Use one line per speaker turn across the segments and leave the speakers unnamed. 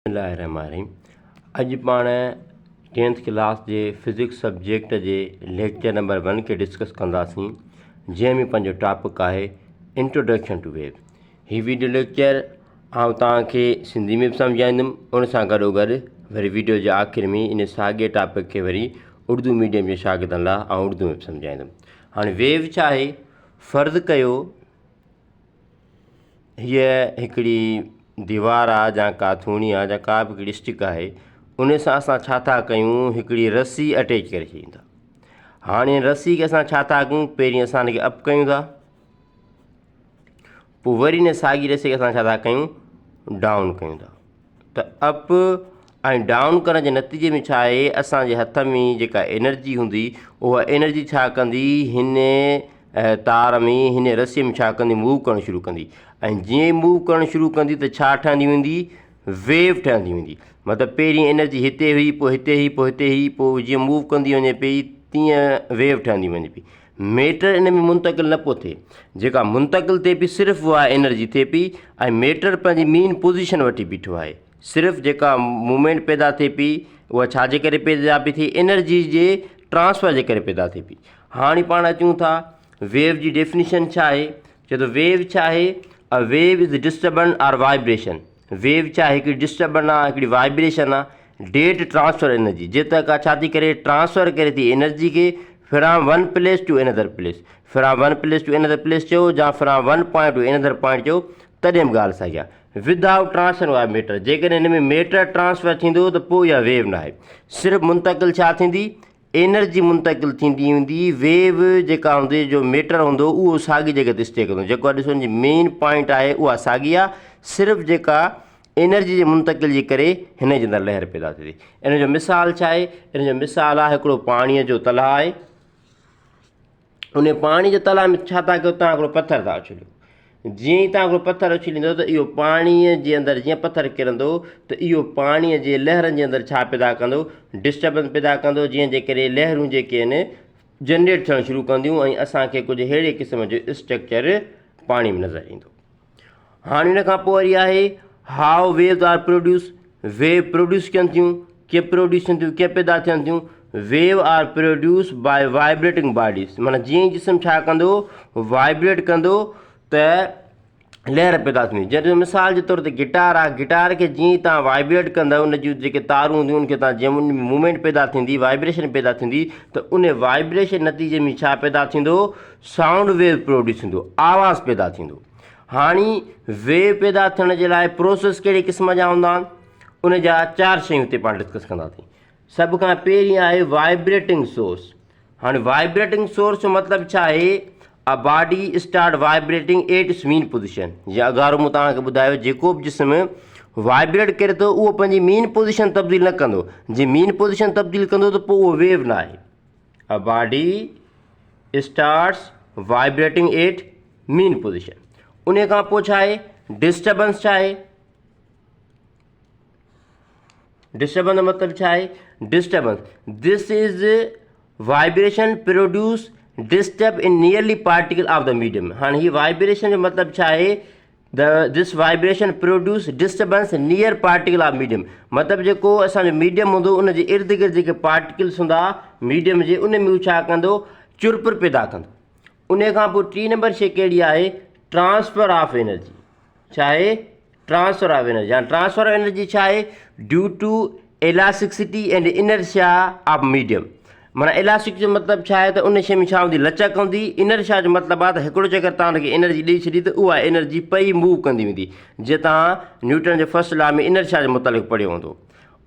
बिस्मिल्लाहिर्रहमानिर्रहीम। अॼु पाण 10th क्लास जे फिज़िक्स सब्जेक्ट जे लेक्चर नंबर 1 खे डिस्कस कंदासीं, जंहिंमें पंहिंजो टॉपिक आहे इंट्रोडक्शन टू वेव। हीउ वीडियो लेक्चर आउं तव्हांखे सिंधी में बि सम्झाईंदुमि, उन सां गॾोगॾु वरी वीडियो जे आख़िर में इन साॻिए टॉपिक खे वरी उर्दू मीडियम जे शागिर्दनि लाइ आउं उर्दू में बि सम्झाईंदुमि। हाणे वेव छा आहे? फ़र्ज़ु कयो हीअ हिकिड़ी दीवार आहे या का थूणी आहे या का बि हिकिड़ी स्टिक आहे, उन सां असां छा था कयूं, हिकिड़ी रस्सी अटैच करे छॾींदा। हाणे रस्सी खे असां छा था कयूं, पहिरीं असां हिनखे अप कयूं था, पोइ वरी हिन साॻी रस्सी खे असां छा था कयूं, डाउन कयूं था। त अप ऐं डाउन करण जे नतीजे में छा आहे, असांजे हथ में जेका एनर्जी हूंदी उहा एनर्जी छा कंदी, हिन तार में हिन रस्सीअ में छा कंदी, मूव करणु शुरू कंदी। ऐं जीअं मूव करणु शुरू कंदी त छा ठहंदी वेंदी, वेव ठहंदी वेंदी। मतिलबु पहिरीं एनर्जी हिते हुई, पोइ हिते हुई, पोइ हिते हुई, पोइ जीअं मूव कंदी वञे पई तीअं वेव ठहंदी वञे पई। मैटर इन में मुंतक़िल न पियो थिए, जेका मुंतक़िल थिए पई सिर्फ़ु उहा एनर्जी थिए पई, ऐं मैटर पंहिंजी मेन पोज़ीशन वठी बीठो आहे। सिर्फ़ु जेका मूवमेंट पैदा थिए पई उहा छाजे करे पैदा पई थिए, एनर्जी जे ट्रांसफर जे करे पैदा थिए पई। हाणे पाण अचूं था वेव जी डेफिनेशन छा आहे। चए थो वेव छा आहे, अ वेव इज़ डिस्टर्बेंस और वाइब्रेशन। वेव छा आहे, हिकिड़ी डिस्टर्बेंस आहे, हिकिड़ी वाइब्रेशन आहे। डेट ट्रांसफर एनर्जी, जेतिरा का छा थी करे, ट्रांसफर करे थी एनर्जी खे from one place to another place. From one place to another place चयो या from one point to another point चयो, तॾहिं बि ॻाल्हि सही आहे। विदाउट ट्रांसफर ऑफ मैटर, जेकॾहिं हिन में मैटर ट्रांसफर थींदो त पोइ इहा वेव न आहे। सिर्फ़ु मुंतक़िल छा थींदी, एनर्जी मुंतक़िल थींदी वेंदी। वेव जेका हूंदी, जो मैटर हूंदो उहो साॻी जॻह ते स्टे कंदो। जेको ॾिसो जी मेन पॉइंट आहे उहा साॻी आहे, सिर्फ़ु जेका एनर्जी जे मुंतक़िल जे करे हिन जे अंदरि लहर पैदा थिए थी। इन जो मिसाल छा आहे, इन जो मिसाल आहे हिकिड़ो पाणीअ जो तलाउ आहे। उन पाणी जे तलाउ में छा था कयो, तव्हां हिकिड़ो पथर था उछलियो। जीअं ई तव्हां हिकिड़ो पथर उछलींदो त इहो पाणीअ जे अंदरि जीअं पथर किरंदो त इहो पाणीअ जे लहरनि जे अंदरि छा पैदा कंदो, डिस्टर्बेंस पैदा कंदो, जीअं जे करे लहरूं जेके आहिनि जनरेट थियणु शुरू कंदियूं ऐं असांखे कुझु अहिड़े क़िस्म जो स्ट्रक्चर पाणी में नज़र ईंदो। हाणे हिन खां पोइ वरी आहे how waves are produce. Wave produce कनि थियूं, कीअं प्रोड्यूस थियनि थियूं, कीअं पैदा थियनि थियूं। Wave are produce by vibrating bodies. माना जीअं ई जिस्म छा कंदो, वाइब्रेट कंदो त लहर पैदा थींदी। जंहिंजो मिसाल जे तौर ते गिटार आहे, गिटार खे जीअं ई तव्हां वाइब्रेट कंदव, उन जूं जेके तारूं हूंदियूं उनखे तव्हां जीअं उन में मूवमेंट पैदा थींदी, वाइब्रेशन पैदा थींदी, त उन वाइब्रेशन नतीजे में छा पैदा थींदो, साउंड वेव प्रोड्यूस थींदो, आवाज़ु पैदा थींदो। हाणे वेव पैदा थियण जे लाइ प्रोसेस कहिड़े क़िस्म जा हूंदा आहिनि, उन जा 4 शयूं हिते पाण डिस्कस कंदासीं। सभ खां पहिरीं आहे वाइब्रेटिंग सोर्स। हाणे वाइब्रेटिंग सोर्स जो मतिलबु छा आहे, a body start vibrating at its main position. या अगारो मूं तव्हांखे ॿुधायो, जेको बि जिस्म वाइब्रेट करे थो उहो पंहिंजी मेन पोज़ीशन तब्दील न कंदो। जे मेन पोज़ीशन तब्दील कंदो त पोइ उहो वेव न आहे। A body starts vibrating eight main position. उन खां पोइ छा आहे, डिस्टर्बेंस छा आहे। डिस्टर्बेंस जो मतिलबु छा आहे, disturbance this is vibration produce disturb in nearly particle of the medium. हाणे हीअ वाइब्रेशन जो मतिलबु छा आहे, this vibration produce disturbance near particle of medium. मतिलबु जेको असांजो मीडियम हूंदो उन जे इर्द गिर्द जेके पार्टिकल्स हूंदा मीडियम जे, उन में हू छा कंदो, चुरपुर पैदा कंदो। उन खां पोइ 3 नंबर शइ कहिड़ी आहे, ट्रांसफर ऑफ एनर्जी। छा आहे, ट्रांसफर ऑफ एनर्जी। हाणे ट्रांसफर ऑफ एनर्जी छा आहे, due to elasticity and inertia of medium. माना इलास्टिक जो मतिलबु छा आहे त उन शइ में छा हूंदी, लचक हूंदी। इनर्शिया जो मतिलबु आहे त हिकिड़ो चकर तव्हां हुनखे एनर्जी ॾेई छॾी त उहा एनर्जी पई मूव कंदी वेंदी। जीअं तव्हां न्यूटन जे फर्स्ट लॉ में इनर्शिया जे मुतालिक़ पढ़ियो हूंदो।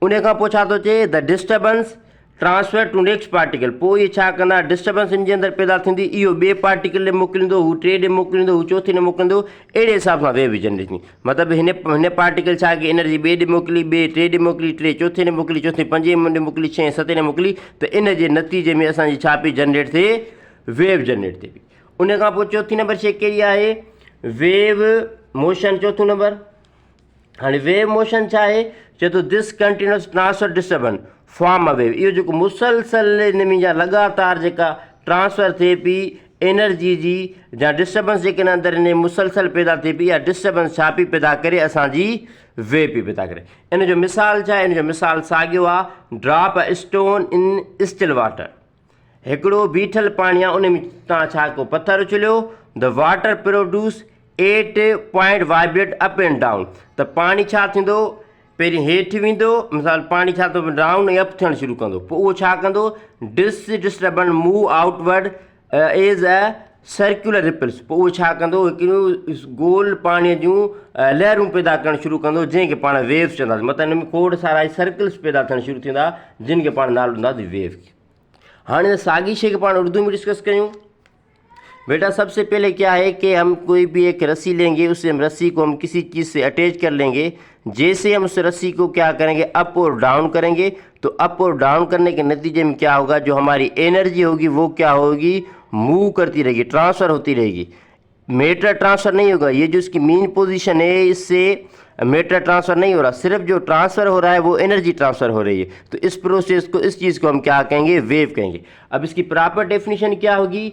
उन खां पोइ छा थो चए, the disturbance transfer to next particle. पोइ इहे छा कंदा, डिस्टर्बेंस इन जे अंदरि पैदा थींदी, इहो ॿिए पार्टिकल ॾे मोकिलींदो, हू 3 ॾे मोकिलींदो, हू 4थे ॾे मोकिलींदो। अहिड़े हिसाब सां वेव जनरेट थींदी। मतिलबु हिन पार्टिकल छा कई, एनर्जी ॿिए ॾे मोकिली, ॿिए 3 ॾे मोकिली, 3 चौथे ॾे मोकिली, चौथे 5 ॾे मोकिली, 6 7 ॾे मोकिली, त इन जे नतीजे में असांजी छा पई जनरेट थिए, वेव जनरेट थिए पई। उन खां पोइ 4थी नंबर शइ कहिड़ी आहे, वेव मोशन। 4थों नंबर, हाणे वेव मोशन छा आहे, चए थो this continuous transfer disturbance form a wave. इहो जेको मुसलसल इन में जा लगातार जेका ट्रांसफर थिए पई एनर्जी जी या डिस्टर्बेंस जेके अंदर इन मुसलसल पैदा थे पई, या डिस्टर्बेंस छा पई पैदा करे, असांजी वेव पई पैदा करे। इन जो मिसाल छा आहे, इन जो मिसाल साॻियो आहे, drop a stone in still water. हिकिड़ो बीठल पाणी आहे, उन में तव्हां छा को पथर उछलियो, the water produce 8 point vibrate up and down. त पाणी छा थींदो, पहिरीं हेठि वेंदो, मिसाल पाणी छा थो डाउन ऐं अप थियणु शुरू कंदो, पोइ उहो छा कंदो, disturbance move outward as a circular ripples. पोइ उहो छा कंदो, हिकिड़ियूं गोल पाणीअ जूं लहरूं पैदा करणु शुरू कंदो, जंहिंखे पाण वेव्स चवंदासीं। मतिलबु हिन में खोड़ सारा सर्कल्स पैदा थियणु शुरू थींदा, जिन खे पाण नालो ॾींदासीं वेव। हाँ साॻी शे के पाण उर्दू में डिस्कस करूँ। बेटा सबसे पहले क्या है कि हम कोई भी एक रस्सी लेंगे, उस रस्सी को हम किसी चीज़ से अटैच कर लेंगे। जैसे हम उस रस्सी को क्या करेंगे, अप और डाउन करेंगे, तो अप और डाउन करने के नतीजे में क्या होगा, जो हमारी एनर्जी होगी वो क्या होगी, मूव करती रहेगी, ट्रांसफ़र होती रहेगी। मैटर ट्रांसफ़र नहीं होगा, ये जो इसकी मेन पोजीशन है इससे मैटर ट्रांसफ़र नहीं हो रहा, सिर्फ जो ट्रांसफ़र हो रहा है वो एनर्जी ट्रांसफ़र हो रही है। तो इस प्रोसेस को, इस चीज़ को हम क्या कहेंगे, वेव कहेंगे। अब इसकी प्रॉपर डेफिनेशन क्या होगी,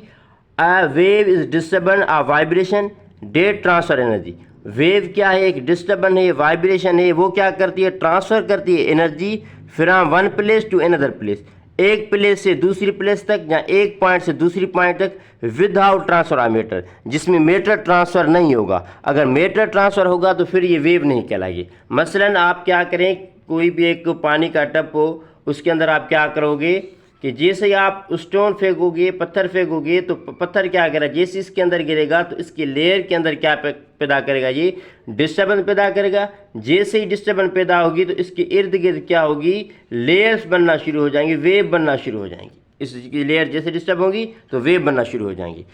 a wave is disturbance or vibration that transfer energy. Wave क्या है, एक डिस्टर्बेंस है, वाइब्रेशन है, वो क्या करती है, ट्रांसफ़र करती है energy from one place to another place, एक प्लेस से दूसरी प्लेस तक या एक पॉइंट से दूसरी पॉइंट तक, विदाउट ट्रांसफर ऑफ मैटर, जिसमें मैटर ट्रांसफ़र नहीं होगा। अगर मैटर ट्रांसफ़र होगा तो फिर ये वेव नहीं कहलाएगी। मसलन आप क्या करें, कोई भी एक पानी का टब हो, उसके अंदर आप क्या करोगे कि जैसे ही आप स्टोन फेंकोगे, पत्थर फेंकोगे, तो पत्थर क्या करेगा, जैसे इसके अंदर गिरेगा तो इसके लेयर के अंदर क्या पैदा करेगा, ये डिस्टर्बेंस पैदा करेगा। जैसे ही डिस्टर्बेंस पैदा होगी तो इसके इर्द गिर्द क्या होगी, लेयर्स बनना शुरू हो जाएंगी, वेव बनना शुरू हो जाएंगी। इसकी लेयर जैसे डिस्टर्ब होगी तो वेव बनना शुरू हो जाएंगी।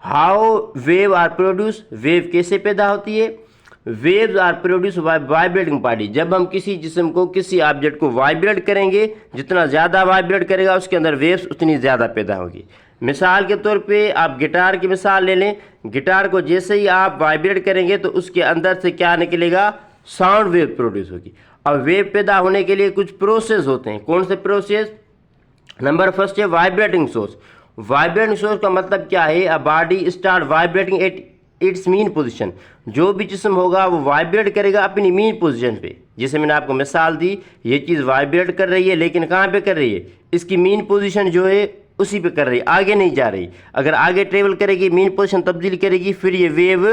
How wave are produce, wave कैसे पैदा होती है, waves are produce by vibrating party. जब हम किसी जिस्म को, किसी ऑब्जेक्ट को वाइब्रेट करेंगे, जितना ज़्यादा वाइब्रेट करेगा उसके अंदर वेव्स उतनी ज़्यादा पैदा होगी। मिसाल के तौर पे आप गिटार की मिसाल ले लें, गिटार को जैसे ही आप वाइब्रेट करेंगे तो उसके अंदर से क्या निकलेगा, साउंड वेव प्रोड्यूस होगी। अब वेव पैदा होने के लिए कुछ प्रोसेस होते हैं। कौन से प्रोसेस, नंबर फर्स्ट है वाइब्रेटिंग सोर्स। वाइब्रेटिंग सोर्स का मतलब क्या है, a body start vibrating at its mean position. जो भी जिस्म होगा वो वाइब्रेट करेगा अपनी मीन पोजीशन पे। जैसे मैंने आपको मिसाल दी, ये चीज़ वाइब्रेट कर रही है, लेकिन कहाँ पे कर रही है, इसकी मीन पोजीशन जो है उसी पे कर रही है, आगे नहीं जा रही। अगर आगे ट्रेवल करेगी, मीन पोजीशन तब्दील करेगी, फिर ये वेव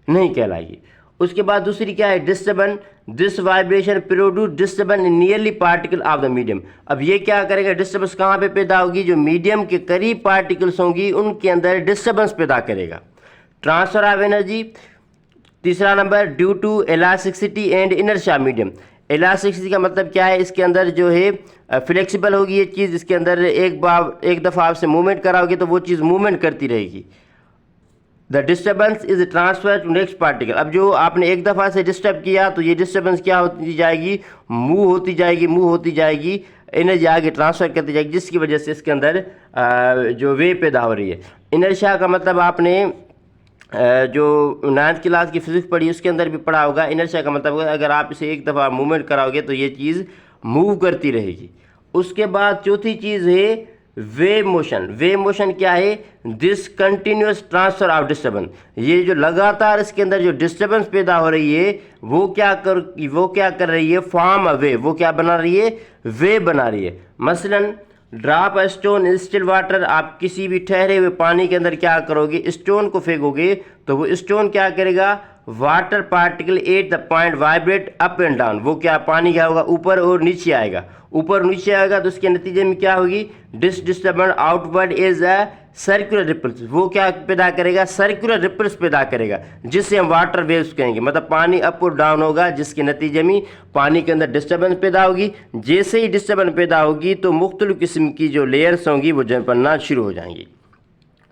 नहीं कहलाएगी। उसके बाद दूसरी क्या है, disturbance. This vibration produce disturbance in nearly particle of the medium. अब ये क्या करेगा, डिस्टर्बेंस कहाँ पे पैदा होगी, जो मीडियम के करीब पार्टिकल्स होंगी उनके अंदर डिस्टर्बेंस पैदा करेगा। ट्रांसफर ऑफ एनर्जी, तीसरा number, due to elasticity and inertia medium. Elasticity का मतलब क्या है, इसके अंदर जो है फ्लेक्सिबल होगी ये चीज़, इसके अंदर एक दफ़ा आपसे मूवमेंट कराओगे तो वो चीज़ मूवमेंट करती रहेगी। The disturbance is transfer to next particle. अब जो आपने एक दफ़ा से डिस्टर्ब किया तो ये डिस्टर्बेंस क्या होती जाएगी, मूव होती जाएगी, मूव होती जाएगी, एनर्जी आगे ट्रांसफ़र करती जाएगी, जिसकी वजह से इसके अंदर जो वेव पैदा हो रही है। इनर्शिया का मतलब आपने जो 9th क्लास की फिजिक्स पढ़ी उसके अंदर भी पढ़ा होगा। इनर्शिया का मतलब अगर आप इसे एक दफ़ा मूवमेंट कराओगे तो ये चीज़ मूव करती रहेगी। उसके बाद चौथी चीज़ है वेव मोशन। वेव मोशन क्या है, this continuous transfer of disturbance. ये जो लगातार इसके अंदर जो डिस्टर्बेंस पैदा हो रही है वो क्या कर रही है, फॉर्म अ वेव। वो क्या बना रही है, वेव बना रही है। मसलन drop a stone in still water, आप किसी भी ठहरे हुए पानी के अंदर क्या करोगे, स्टोन को फेंकोगे तो वो स्टोन क्या करेगा, water particle at the point vibrate up and down. वो क्या, पानी क्या होगा, ऊपर और नीचे आएगा, ऊपर और नीचे आएगा तो उसके नतीजे में क्या होगी, disturbance outward is a circular ripples. वो क्या पैदा करेगा, सर्कुलर रिपल्स पैदा करेगा, जिससे हम वाटर वेव्स कहेंगे। मतलब पानी अप और डाउन होगा, जिसके नतीजे में पानी के अंदर डिस्टर्बेंस पैदा होगी। जैसे ही डिस्टर्बेंस पैदा होगी तो मुख्तलिफ किस्म की जो लेयर्स होंगी वो बनना शुरू हो जाएंगी।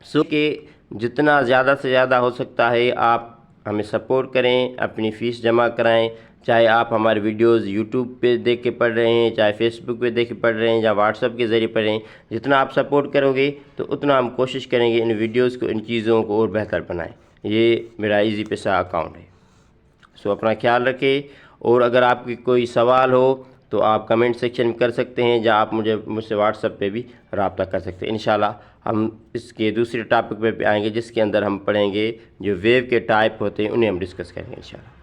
सो कि जितना ज़्यादा से ज़्यादा हो सकता है आप हमें सपोर्ट करें, अपनी फ़ीस जमा कराएं। चाहे आप हमारे वीडियोस यूट्यूब पे देख के पढ़ रहे हैं, चाहे फेसबुक पे देख के पढ़ रहे हैं, या व्हाट्सएप के ज़रिए पढ़ रहे हैं, जितना आप सपोर्ट करोगे तो उतना हम कोशिश करेंगे इन वीडियोस को, इन चीज़ों को और बेहतर बनाएं। ये मेरा इजी पैसा अकाउंट है। सो अपना ख्याल रखें, और अगर आपकी कोई सवाल हो तो आप कमेंट सेक्शन में कर सकते हैं, या आप मुझसे व्हाट्सएप पे भी रब्ता कर सकते हैं। इंशाल्लाह हम इसके दूसरे टॉपिक पे आएंगे जिसके अंदर हम पढ़ेंगे जो वेव के टाइप होते हैं, उन्हें हम डिस्कस करेंगे इंशाल्लाह।